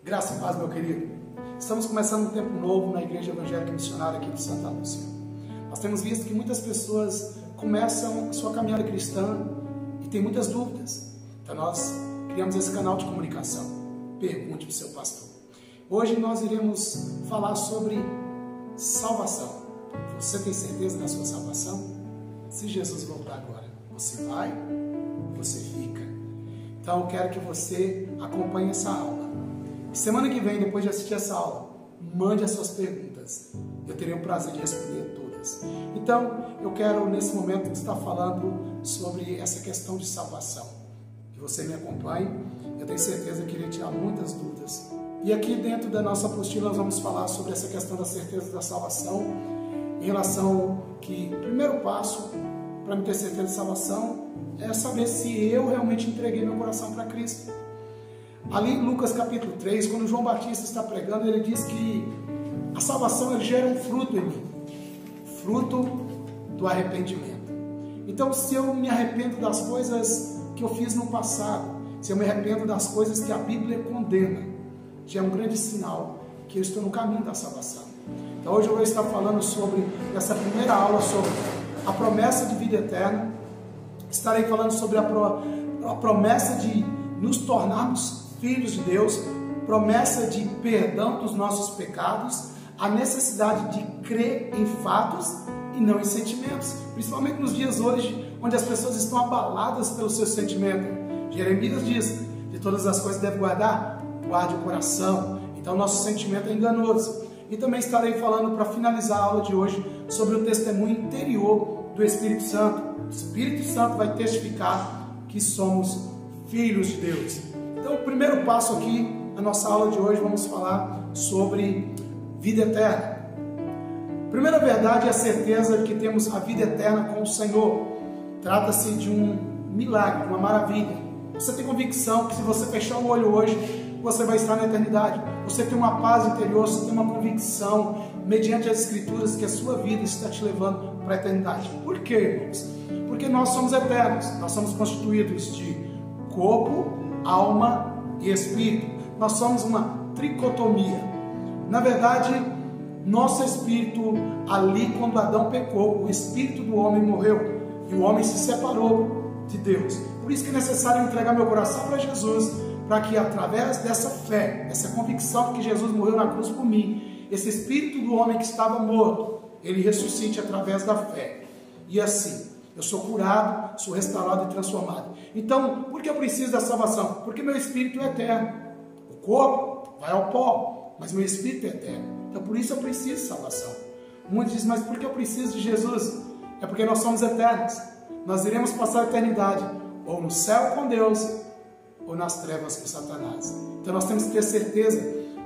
Graça e paz, meu querido. Estamos começando um tempo novo na Igreja Evangélica Missionária aqui de Santa Lúcia. Nós temos visto que muitas pessoas começam a sua caminhada cristã e têm muitas dúvidas. Então nós criamos esse canal de comunicação. Pergunte para o seu pastor. Hoje nós iremos falar sobre salvação. Você tem certeza da sua salvação? Se Jesus voltar agora, você vai ou você fica? Então eu quero que você acompanhe essa aula. Semana que vem, depois de assistir essa aula, mande as suas perguntas. Eu terei o prazer de responder todas. Então, eu quero nesse momento estar falando sobre essa questão de salvação. Que você me acompanhe. Eu tenho certeza que irei tirar muitas dúvidas. E aqui dentro da nossa apostila nós vamos falar sobre essa questão da certeza da salvação, em relação que o primeiro passo para me ter certeza de salvação é saber se eu realmente entreguei meu coração para Cristo. Ali em Lucas capítulo 3, quando João Batista está pregando, ele diz que a salvação ele gera um fruto em mim, fruto do arrependimento. Então, se eu me arrependo das coisas que eu fiz no passado, se eu me arrependo das coisas que a Bíblia condena, já é um grande sinal que eu estou no caminho da salvação. Então, hoje eu vou estar falando sobre essa primeira aula sobre a promessa de vida eterna. Estarei falando sobre a promessa de nos tornarmos filhos de Deus, promessa de perdão dos nossos pecados, a necessidade de crer em fatos e não em sentimentos, principalmente nos dias hoje, onde as pessoas estão abaladas pelos seus sentimentos. Jeremias diz, de todas as coisas deve guardar, guarde o coração. Então nosso sentimento é enganoso. E também estarei falando, para finalizar a aula de hoje, sobre o testemunho interior do Espírito Santo. O Espírito Santo vai testificar que somos filhos de Deus. Então, o primeiro passo aqui, na nossa aula de hoje, vamos falar sobre vida eterna. A primeira verdade é a certeza de que temos a vida eterna com o Senhor. Trata-se de um milagre, uma maravilha. Você tem convicção que se você fechar o olho hoje, você vai estar na eternidade. Você tem uma paz interior, você tem uma convicção, mediante as Escrituras, que a sua vida está te levando para a eternidade. Por quê, irmãos? Porque nós somos eternos. Nós somos constituídos de corpo, alma e espírito. Nós somos uma tricotomia. Na verdade, nosso espírito, ali quando Adão pecou, o espírito do homem morreu e o homem se separou de Deus. Por isso que é necessário entregar meu coração para Jesus, para que através dessa fé, essa convicção de que Jesus morreu na cruz por mim, esse espírito do homem que estava morto, ele ressuscite através da fé. E assim, eu sou curado, sou restaurado e transformado. Então, por que eu preciso da salvação? Porque meu espírito é eterno. O corpo vai ao pó, mas meu espírito é eterno. Então, por isso eu preciso de salvação. Muitos dizem, mas por que eu preciso de Jesus? É porque nós somos eternos. Nós iremos passar a eternidade ou no céu com Deus ou nas trevas com Satanás. Então, nós temos que ter certeza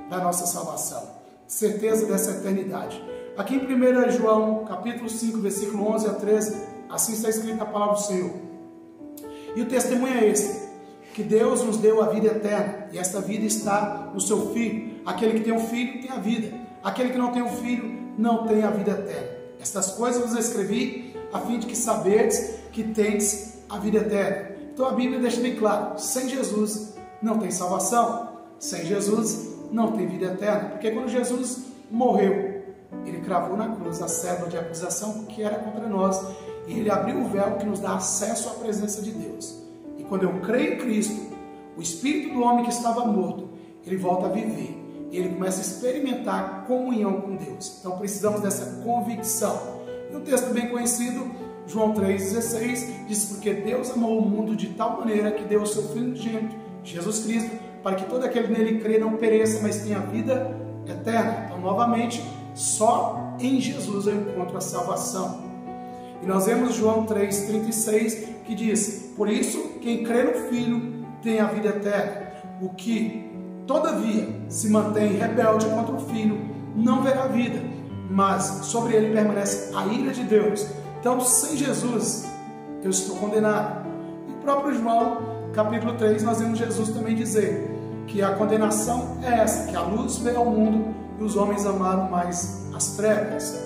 da nossa salvação, certeza dessa eternidade. Aqui em 1 João, capítulo 5, versículo 11 a 13, assim está escrito na palavra do Senhor. E o testemunho é esse, que Deus nos deu a vida eterna, e esta vida está no seu Filho. Aquele que tem um filho tem a vida, aquele que não tem um filho não tem a vida eterna. Estas coisas vos escrevi a fim de que saberdes que tendes a vida eterna. Então a Bíblia deixa bem claro, sem Jesus não tem salvação, sem Jesus não tem vida eterna, porque quando Jesus morreu, ele cravou na cruz a cédula de acusação que era contra nós, e ele abriu o véu que nos dá acesso à presença de Deus. E quando eu creio em Cristo, o espírito do homem que estava morto, ele volta a viver. E ele começa a experimentar comunhão com Deus. Então precisamos dessa convicção. E um texto bem conhecido, João 3,16, diz, porque Deus amou o mundo de tal maneira que deu o seu Filho unigênito, Jesus Cristo, para que todo aquele que nele crê não pereça, mas tenha vida eterna. Então, novamente, só em Jesus eu encontro a salvação. E nós vemos João 3,36, que diz, por isso, quem crê no Filho tem a vida eterna. O que, todavia, se mantém rebelde contra o Filho, não verá vida, mas sobre ele permanece a ira de Deus. Então, sem Jesus, eu estou condenado. E o próprio João, capítulo 3, nós vemos Jesus também dizer que a condenação é essa, que a luz veio ao mundo e os homens amaram mais as trevas.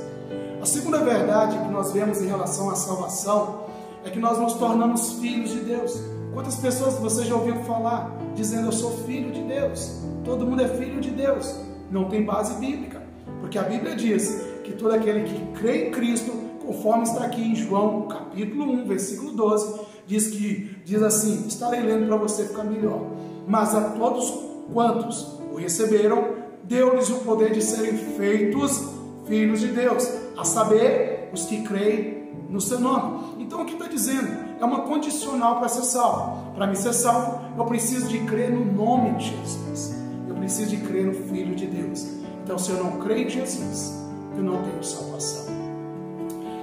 A segunda verdade que nós vemos em relação à salvação é que nós nos tornamos filhos de Deus. Quantas pessoas você já ouviu falar? dizendo: eu sou filho de Deus. Todo mundo é filho de Deus. Não tem base bíblica, porque a Bíblia diz que todo aquele que crê em Cristo, conforme está aqui em João, capítulo 1, versículo 12, diz assim, estarei lendo para você ficar melhor: mas a todos quantos o receberam, deu-lhes o poder de serem feitos filhos de Deus, a saber, os que creem no seu nome. Então o que está dizendo? É uma condicional para ser salvo. Para me ser salvo, eu preciso de crer no nome de Jesus. Eu preciso de crer no Filho de Deus. Então, se eu não creio em Jesus, eu não tenho salvação.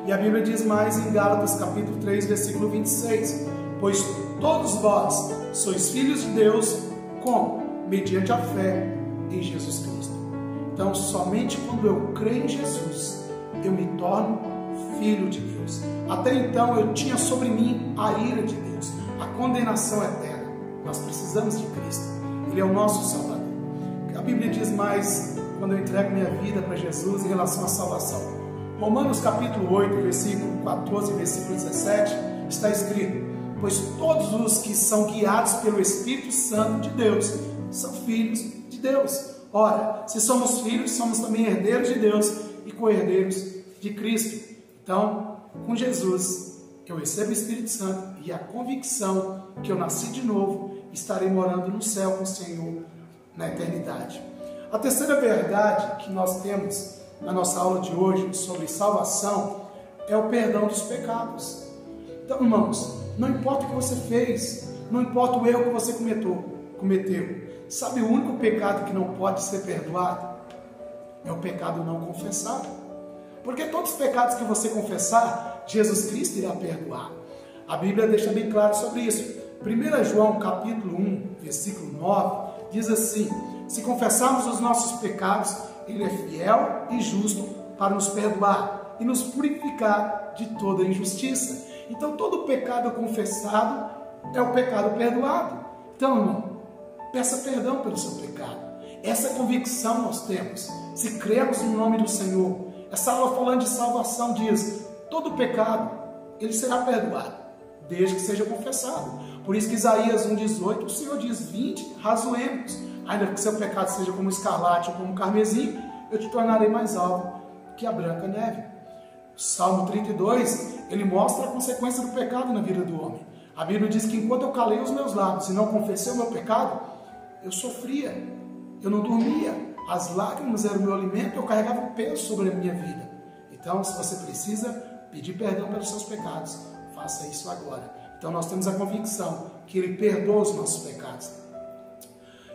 E a Bíblia diz mais em Gálatas capítulo 3, versículo 26: pois todos vós sois filhos de Deus, como? Mediante a fé em Jesus Cristo. Então, somente quando eu creio em Jesus, eu me torno filho de Deus. Até então, eu tinha sobre mim a ira de Deus, a condenação eterna. Nós precisamos de Cristo. Ele é o nosso Salvador. A Bíblia diz mais, quando eu entrego minha vida para Jesus, em relação à salvação. Romanos capítulo 8, versículo 14 e versículo 17, está escrito: pois todos os que são guiados pelo Espírito Santo de Deus são filhos de Deus. Ora, se somos filhos, somos também herdeiros de Deus e co-herdeiros de Cristo. Então, com Jesus, eu recebo o Espírito Santo e a convicção que eu nasci de novo, estarei morando no céu com o Senhor na eternidade. A terceira verdade que nós temos na nossa aula de hoje sobre salvação é o perdão dos pecados. Então, irmãos, não importa o que você fez, não importa o erro que você cometeu, sabe o único pecado que não pode ser perdoado? É o pecado não confessado. Porque todos os pecados que você confessar, Jesus Cristo irá perdoar. A Bíblia deixa bem claro sobre isso. 1 João capítulo 1, versículo 9, diz assim: se confessarmos os nossos pecados, Ele é fiel e justo para nos perdoar e nos purificar de toda injustiça. Então, todo pecado confessado é o pecado perdoado. Então, irmão, peça perdão pelo seu pecado. Essa convicção nós temos, se cremos no nome do Senhor. Essa aula falando de salvação diz: todo pecado, ele será perdoado, desde que seja confessado. Por isso que Isaías 1,18, o Senhor diz: vinde, razoemos, ainda que seu pecado seja como escarlate ou como carmesim, eu te tornarei mais alvo que a branca neve. O Salmo 32, ele mostra a consequência do pecado na vida do homem. A Bíblia diz que enquanto eu calei os meus lábios e não confessei o meu pecado, eu sofria, eu não dormia, as lágrimas eram o meu alimento, eu carregava um peso sobre a minha vida. Então, se você precisa pedir perdão pelos seus pecados, faça isso agora. Então, nós temos a convicção que Ele perdoa os nossos pecados.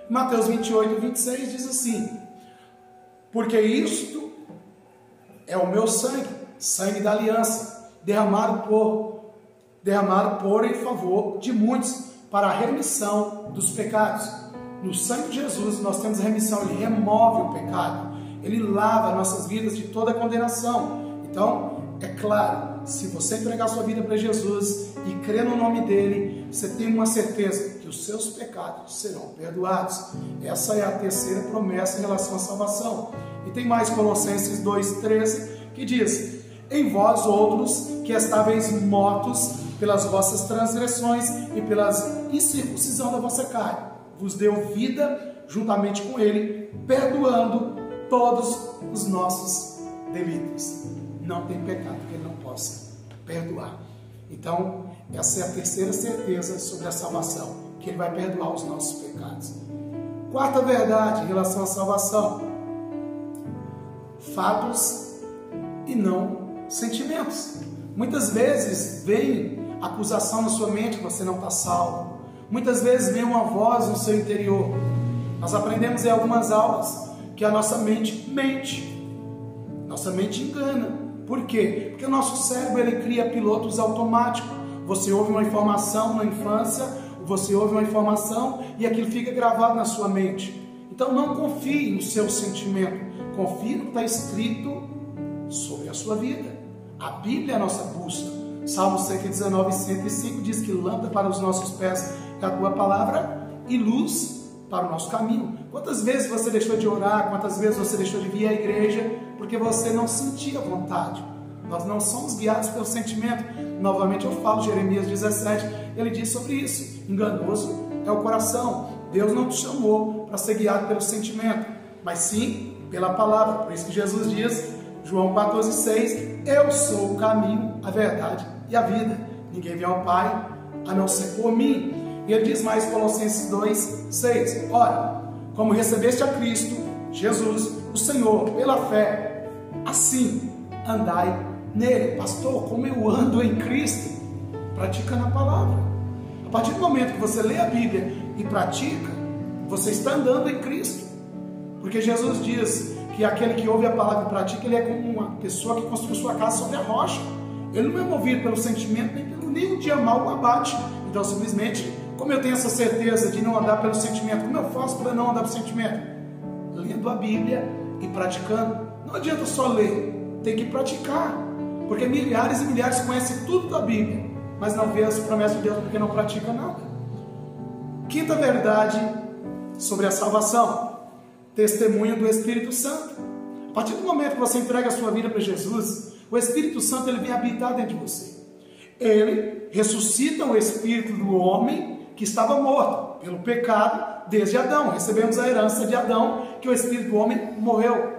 Mateus 28, 26 diz assim: porque isto é o meu sangue, sangue da aliança, derramado por em favor de muitos, para a remissão dos pecados. No sangue de Jesus nós temos remissão, Ele remove o pecado, Ele lava nossas vidas de toda condenação. Então, é claro, se você entregar sua vida para Jesus e crer no nome dEle, você tem uma certeza que os seus pecados serão perdoados. Essa é a terceira promessa em relação à salvação. E tem mais Colossenses 2,13, que diz: em vós outros que estáveis mortos pelas vossas transgressões e pela incircuncisão da vossa carne, vos deu vida juntamente com Ele, perdoando todos os nossos delitos. Não tem pecado que Ele não possa perdoar. Então, essa é a terceira certeza sobre a salvação, que Ele vai perdoar os nossos pecados. Quarta verdade em relação à salvação: fatos e não sentimentos. Muitas vezes vem acusação na sua mente que você não está salvo. Muitas vezes vem uma voz no seu interior. Nós aprendemos em algumas aulas que a nossa mente mente. Nossa mente engana. Por quê? Porque o nosso cérebro, ele cria pilotos automáticos. Você ouve uma informação na infância, você ouve uma informação e aquilo fica gravado na sua mente. Então não confie no seu sentimento. Confie no que está escrito sobre a sua vida. A Bíblia é a nossa bússola. Salmo 119, 105 diz que lâmpada para os nossos pés é a tua palavra e luz para o nosso caminho. Quantas vezes você deixou de orar, quantas vezes você deixou de vir à igreja porque você não sentia vontade? Nós não somos guiados pelo sentimento. Novamente eu falo, Jeremias 17, ele diz sobre isso: enganoso é o coração, Deus não te chamou para ser guiado pelo sentimento, mas sim pela palavra. Por isso que Jesus diz, João 14,6, eu sou o caminho, a verdade e a vida. Ninguém vem ao Pai a não ser por mim. E ele diz mais, Colossenses 2,6, ora, como recebeste a Cristo, Jesus, o Senhor, pela fé, assim andai nele. Pastor, como eu ando em Cristo? Praticando a palavra. A partir do momento que você lê a Bíblia e pratica, você está andando em Cristo. Porque Jesus diz que aquele que ouve a palavra e pratica, ele é como uma pessoa que construiu sua casa sobre a rocha. Ele não é movido pelo sentimento, nem um dia mal o abate. Então, simplesmente, como eu tenho essa certeza de não andar pelo sentimento, como eu faço para não andar pelo sentimento? Lendo a Bíblia e praticando. Não adianta só ler, tem que praticar. Porque milhares e milhares conhecem tudo da Bíblia, mas não vê as promessas de Deus porque não pratica nada. Quinta verdade sobre a salvação: testemunho do Espírito Santo. A partir do momento que você entrega a sua vida para Jesus, o Espírito Santo ele vem habitar dentro de você. Ele ressuscita o espírito do homem que estava morto pelo pecado desde Adão. Recebemos a herança de Adão, que o espírito do homem morreu.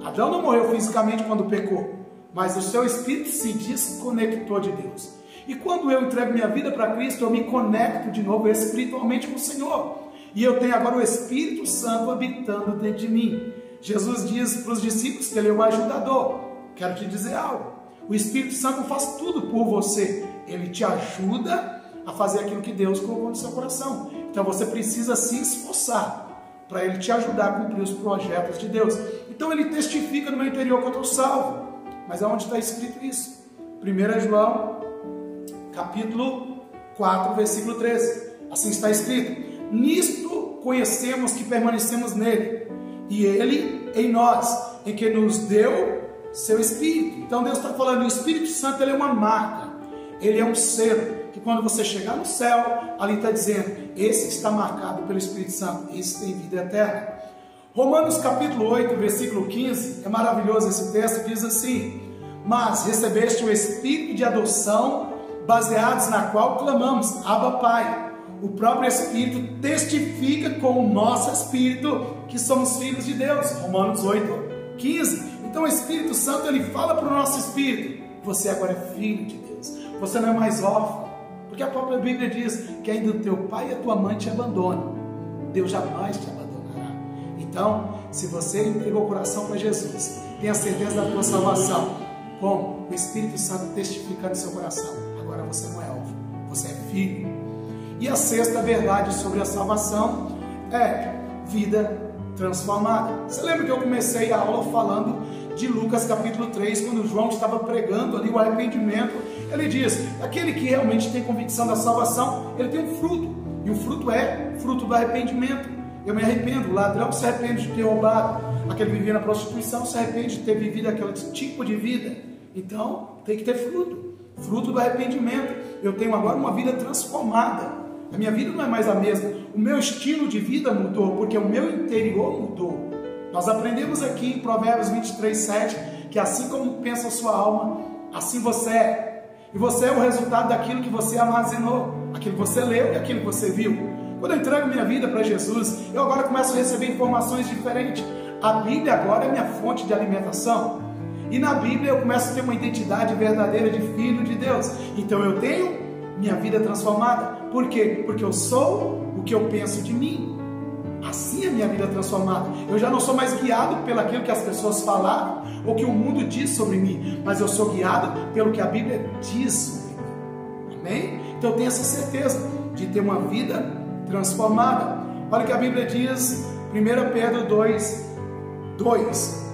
Adão não morreu fisicamente quando pecou, mas o seu espírito se desconectou de Deus. E quando eu entrego minha vida para Cristo, eu me conecto de novo espiritualmente com o Senhor. E eu tenho agora o Espírito Santo habitando dentro de mim. Jesus diz para os discípulos que ele é o ajudador. Quero te dizer algo. O Espírito Santo faz tudo por você. Ele te ajuda a fazer aquilo que Deus colocou no seu coração. Então você precisa se esforçar para ele te ajudar a cumprir os projetos de Deus. Então ele testifica no meu interior que eu estou salvo. Mas aonde está escrito isso? 1 João, capítulo 4, versículo 13. Assim está escrito: nisto conhecemos que permanecemos nele, e ele em nós, em que nos deu seu Espírito. Então Deus está falando, o Espírito Santo ele é uma marca, ele é um selo, que quando você chegar no céu, ali está dizendo, esse está marcado pelo Espírito Santo, esse tem vida eterna. Romanos capítulo 8, versículo 15, é maravilhoso esse texto, diz assim: mas recebeste o Espírito de adoção, baseados na qual clamamos, Abba Pai. O próprio Espírito testifica com o nosso Espírito que somos filhos de Deus. Romanos 8, 15. Então o Espírito Santo ele fala para o nosso Espírito, você agora é filho de Deus, você não é mais órfão. Porque a própria Bíblia diz que ainda o teu pai e a tua mãe te abandonam, Deus jamais te abandonará. Então, se você entregou o coração para Jesus, tenha certeza da tua salvação, com o Espírito Santo testificando no seu coração, agora você não é órfão, você é filho. E a sexta verdade sobre a salvação é vida transformada. Você lembra que eu comecei a aula falando de Lucas capítulo 3, quando João estava pregando ali o arrependimento? Ele diz, aquele que realmente tem convicção da salvação, ele tem um fruto, e o fruto é fruto do arrependimento. Eu me arrependo, o ladrão se arrepende de ter roubado, aquele que vivia na prostituição se arrepende de ter vivido aquele tipo de vida. Então tem que ter fruto, fruto do arrependimento. Eu tenho agora uma vida transformada. A minha vida não é mais a mesma. O meu estilo de vida mudou, porque o meu interior mudou. Nós aprendemos aqui em Provérbios 23, 7, que assim como pensa a sua alma, assim você é. E você é o resultado daquilo que você armazenou, aquilo que você leu e aquilo que você viu. Quando eu entrego minha vida para Jesus, eu agora começo a receber informações diferentes. A Bíblia agora é minha fonte de alimentação. E na Bíblia eu começo a ter uma identidade verdadeira de filho de Deus. Então eu tenho minha vida transformada. Por quê? Porque eu sou o que eu penso de mim. Assim é minha vida transformada. Eu já não sou mais guiado pelo aquilo que as pessoas falaram ou que o mundo diz sobre mim, mas eu sou guiado pelo que a Bíblia diz sobre mim. Amém? Então eu tenho essa certeza de ter uma vida transformada. Olha o que a Bíblia diz, 1 Pedro 2, 2.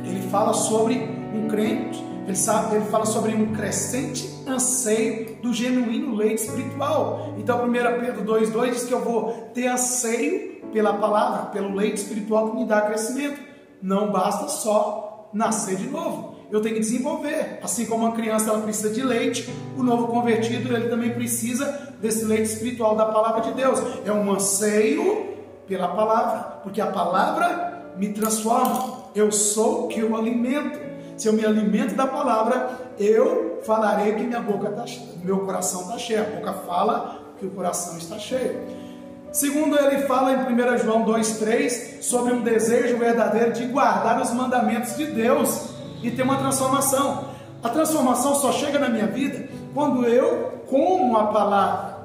Ele fala sobre um crente, ele fala sobre um crescente anseio do genuíno leite espiritual. Então 1 Pedro 2,2 diz que eu vou ter anseio pela palavra, pelo leite espiritual que me dá crescimento. Não basta só nascer de novo, eu tenho que desenvolver. Assim como uma criança ela precisa de leite, o novo convertido ele também precisa desse leite espiritual da palavra de Deus. É um anseio pela palavra, porque a palavra me transforma. Eu sou o que eu alimento. Se eu me alimento da palavra, eu falarei que minha boca está cheia, meu coração está cheio. A boca fala que o coração está cheio. Segundo, ele fala em 1 João 2,3 sobre um desejo verdadeiro de guardar os mandamentos de Deus e ter uma transformação. A transformação só chega na minha vida quando eu como a palavra.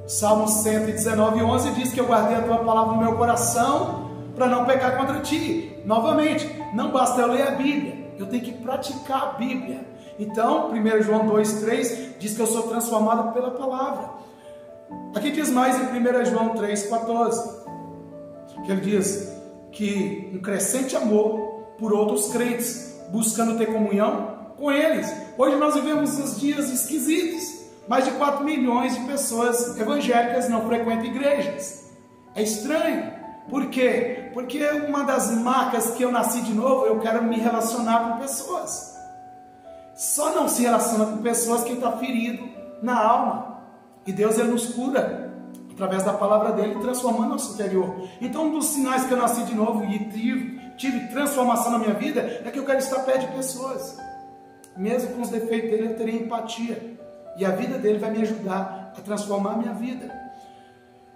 Salmo 119:11 diz que eu guardei a tua palavra no meu coração para não pecar contra ti. Novamente, não basta eu ler a Bíblia, eu tenho que praticar a Bíblia. Então, 1 João 2,3 diz que eu sou transformado pela palavra. Aqui diz mais em 1 João 3,14, que ele diz que um crescente amor por outros crentes, buscando ter comunhão com eles. Hoje nós vivemos uns dias esquisitos. Mais de 4 milhões de pessoas evangélicas não frequentam igrejas. É estranho. Por quê? Porque uma das marcas que eu nasci de novo, eu quero me relacionar com pessoas. Só não se relaciona com pessoas quem está ferido na alma. E Deus, Ele nos cura através da palavra dEle, transformando nosso interior. Então, um dos sinais que eu nasci de novo e tive transformação na minha vida, é que eu quero estar perto de pessoas. Mesmo com os defeitos dele, eu terei empatia. E a vida dele vai me ajudar a transformar a minha vida.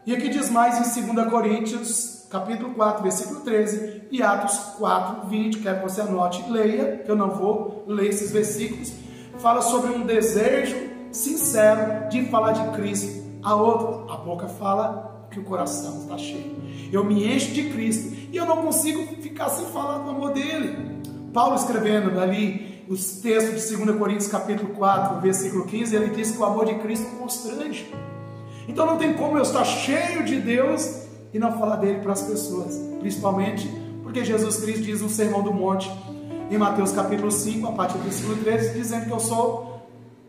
E aqui diz mais em 2 Coríntios, capítulo 4, versículo 13, e Atos 4, 20, quero que você anote e leia, que eu não vou ler esses versículos. Fala sobre um desejo sincero de falar de Cristo a outro. A boca fala que o coração está cheio. Eu me encho de Cristo e eu não consigo ficar sem falar do amor dele. Paulo, escrevendo ali os textos de 2 Coríntios capítulo 4, versículo 15, ele diz que o amor de Cristo constrange. Então não tem como eu estar cheio de Deus e não falar dele para as pessoas, principalmente porque Jesus Cristo diz no Sermão do Monte, em Mateus capítulo 5, a partir do versículo 13, dizendo que eu sou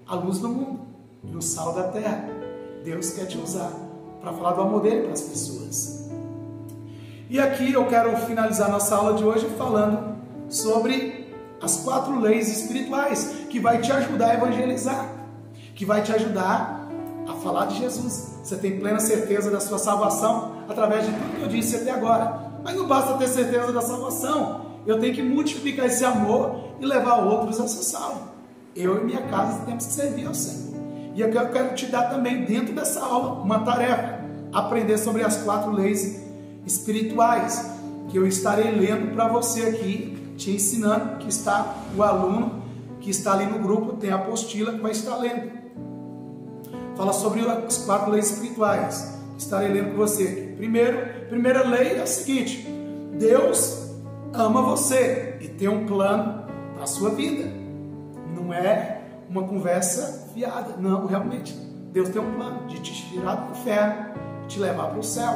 a luz do mundo e o sal da terra. Deus quer te usar para falar do amor dele para as pessoas. E aqui eu quero finalizar nossa aula de hoje falando sobre as 4 leis espirituais que vai te ajudar a evangelizar, que vai te ajudar a falar de Jesus. Você tem plena certeza da sua salvação através de tudo que eu disse até agora. Mas não basta ter certeza da salvação, eu tenho que multiplicar esse amor e levar outros a ser salvos. Eu e minha casa temos que servir ao Senhor. E eu quero te dar também dentro dessa aula uma tarefa, aprender sobre as 4 leis espirituais, que eu estarei lendo para você aqui, te ensinando, que está o aluno que está ali no grupo, tem a apostila que vai estar lendo. Fala sobre as 4 leis espirituais. Estarei lendo com você. Primeira lei é a seguinte: Deus ama você e tem um plano para a sua vida. Não é uma conversa fiada. Não, realmente. Deus tem um plano de te tirar do inferno e te levar para o céu.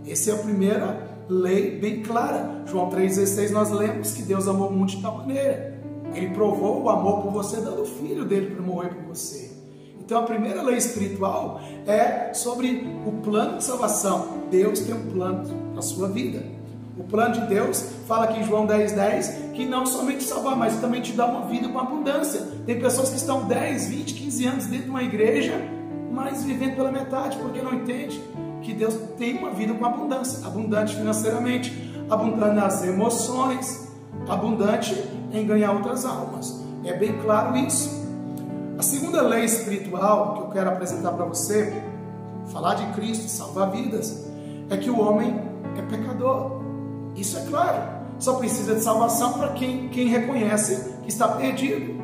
Essa é a primeira lei bem clara. João 3,16 nós lemos que Deus amou o mundo de tal maneira. Ele provou o amor por você dando o filho dele para morrer por você. Então a primeira lei espiritual é sobre o plano de salvação. Deus tem um plano para a sua vida. O plano de Deus fala aqui em João 10,10 que não somente salvar, mas também te dá uma vida com abundância. Tem pessoas que estão 10, 20, 15 anos dentro de uma igreja, mas vivendo pela metade, porque não entende que Deus tem uma vida com abundância. Abundante financeiramente, abundante nas emoções, abundante em ganhar outras almas. É bem claro isso. A segunda lei espiritual que eu quero apresentar para você, falar de Cristo, salvar vidas, é que o homem é pecador. Isso é claro. Só precisa de salvação para quem reconhece que está perdido,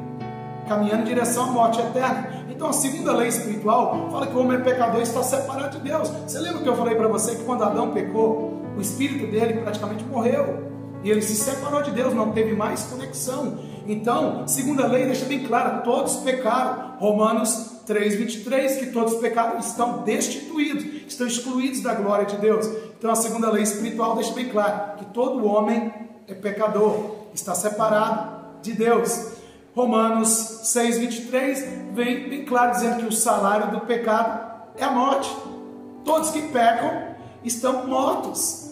caminhando em direção à morte eterna. Então a segunda lei espiritual fala que o homem é pecador e está separado de Deus. Você lembra que eu falei para você que quando Adão pecou, o espírito dele praticamente morreu? E ele se separou de Deus, não teve mais conexão. Então, segunda lei deixa bem claro, todos pecaram. Romanos 3,23, que todos pecaram, estão destituídos, estão excluídos da glória de Deus. Então a segunda lei espiritual deixa bem claro que todo homem é pecador, está separado de Deus. Romanos 6,23 vem bem claro dizendo que o salário do pecado é a morte. Todos que pecam estão mortos.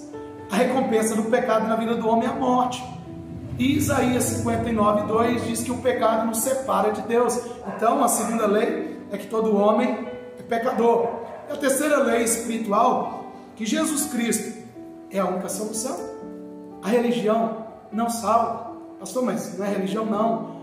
A recompensa do pecado na vida do homem é a morte. E Isaías 59,2 diz que o pecado nos separa de Deus. Então a segunda lei é que todo homem é pecador. E a terceira lei espiritual, que Jesus Cristo é a única solução. A religião não salva. Pastor, mas não é religião não.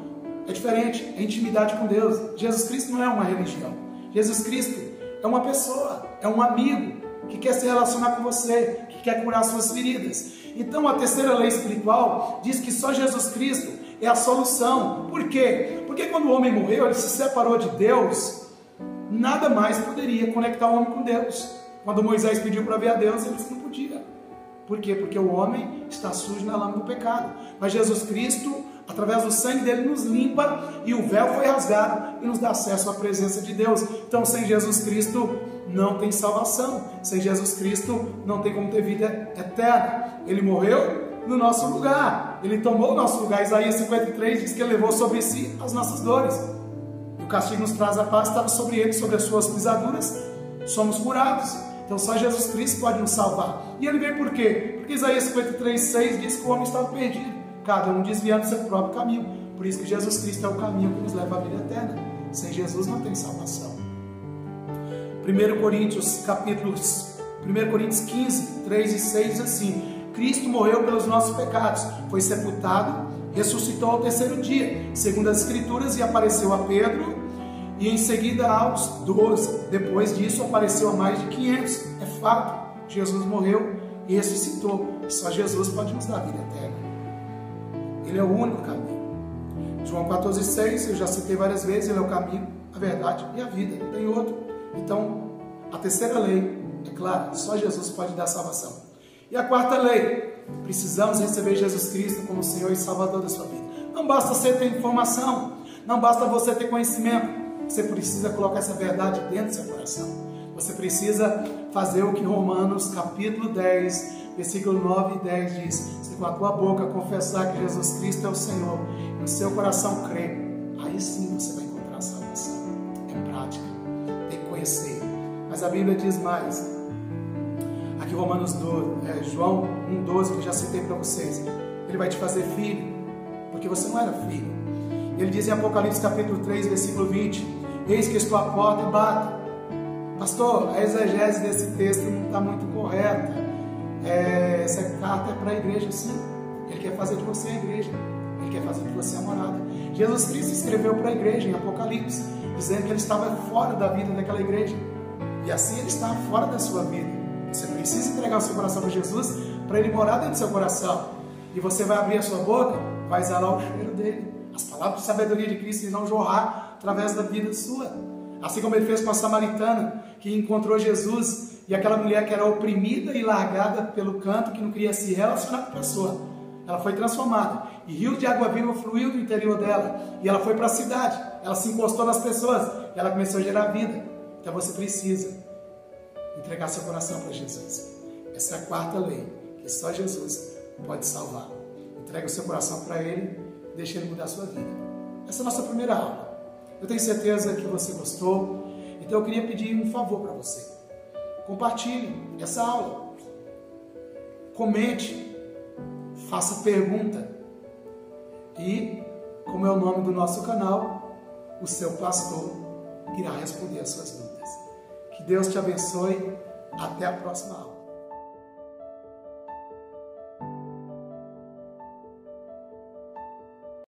É diferente, é intimidade com Deus. Jesus Cristo não é uma religião. Jesus Cristo é uma pessoa, é um amigo que quer se relacionar com você, que quer curar suas feridas. Então a terceira lei espiritual diz que só Jesus Cristo é a solução. Por quê? Porque quando o homem morreu, ele se separou de Deus, nada mais poderia conectar o homem com Deus. Quando Moisés pediu para ver a Deus, ele disse que não podia. Por quê? Porque o homem está sujo na lama do pecado. Mas Jesus Cristo, através do sangue dele, nos limpa e o véu foi rasgado e nos dá acesso à presença de Deus. Então, sem Jesus Cristo, não tem salvação. Sem Jesus Cristo, não tem como ter vida eterna. Ele morreu no nosso lugar. Ele tomou o nosso lugar. Isaías 53 diz que ele levou sobre si as nossas dores. E o castigo nos traz a paz, estava sobre ele, sobre as suas pisaduras, somos curados. Então só Jesus Cristo pode nos salvar. E ele veio por quê? Porque Isaías 53:6 diz que o homem estava perdido, cada um desviando do seu próprio caminho. Por isso que Jesus Cristo é o caminho que nos leva à vida eterna. Sem Jesus não tem salvação. 1 Coríntios 15, 3 e 6 diz assim: Cristo morreu pelos nossos pecados, foi sepultado, ressuscitou ao terceiro dia, segundo as Escrituras, e apareceu a Pedro, e em seguida aos 12. Depois disso apareceu a mais de 500. É fato, Jesus morreu e ressuscitou. Só Jesus pode nos dar a vida eterna. Ele é o único caminho. João 14,6, eu já citei várias vezes, ele é o caminho, a verdade e a vida, não tem outro. Então, a terceira lei, é claro, só Jesus pode dar salvação. E a quarta lei, precisamos receber Jesus Cristo como Senhor e Salvador da sua vida. Não basta você ter informação, não basta você ter conhecimento. Você precisa colocar essa verdade dentro do seu coração. Você precisa fazer o que Romanos capítulo 10, versículo 9 e 10 diz: se com a tua boca confessar que Jesus Cristo é o Senhor e no seu coração crer, aí sim você vai encontrar a salvação. É prática, tem que conhecer. Mas a Bíblia diz mais. Aqui João 1,12, que eu já citei para vocês. Ele vai te fazer filho, porque você não era filho. Ele diz em Apocalipse capítulo 3, versículo 20: eis que estou à porta e bato. Pastor, a exegese desse texto não está muito correta. Essa carta é para a igreja, sim. Ele quer fazer de você a igreja. Ele quer fazer de você a morada. Jesus Cristo escreveu para a igreja em Apocalipse, dizendo que ele estava fora da vida daquela igreja. E assim ele está fora da sua vida. Você precisa entregar o seu coração para Jesus, para ele morar dentro do seu coração. E você vai abrir a sua boca, vai exalar o cheiro dele. As palavras de sabedoria de Cristo irão jorrar através da vida sua. Assim como ele fez com a samaritana, que encontrou Jesus, e aquela mulher que era oprimida e largada pelo canto, que não queria se relacionar com a pessoa. Ela foi transformada, e rios de água viva fluiu do interior dela, e ela foi para a cidade, ela se encostou nas pessoas, e ela começou a gerar vida. Então você precisa entregar seu coração para Jesus. Essa é a quarta lei, que só Jesus pode salvar. Entrega o seu coração para Ele, deixa Ele mudar a sua vida. Essa é a nossa primeira aula. Eu tenho certeza que você gostou, então eu queria pedir um favor para você. Compartilhe essa aula, comente, faça pergunta e, como é o nome do nosso canal, o seu pastor irá responder as suas dúvidas. Que Deus te abençoe. Até a próxima aula.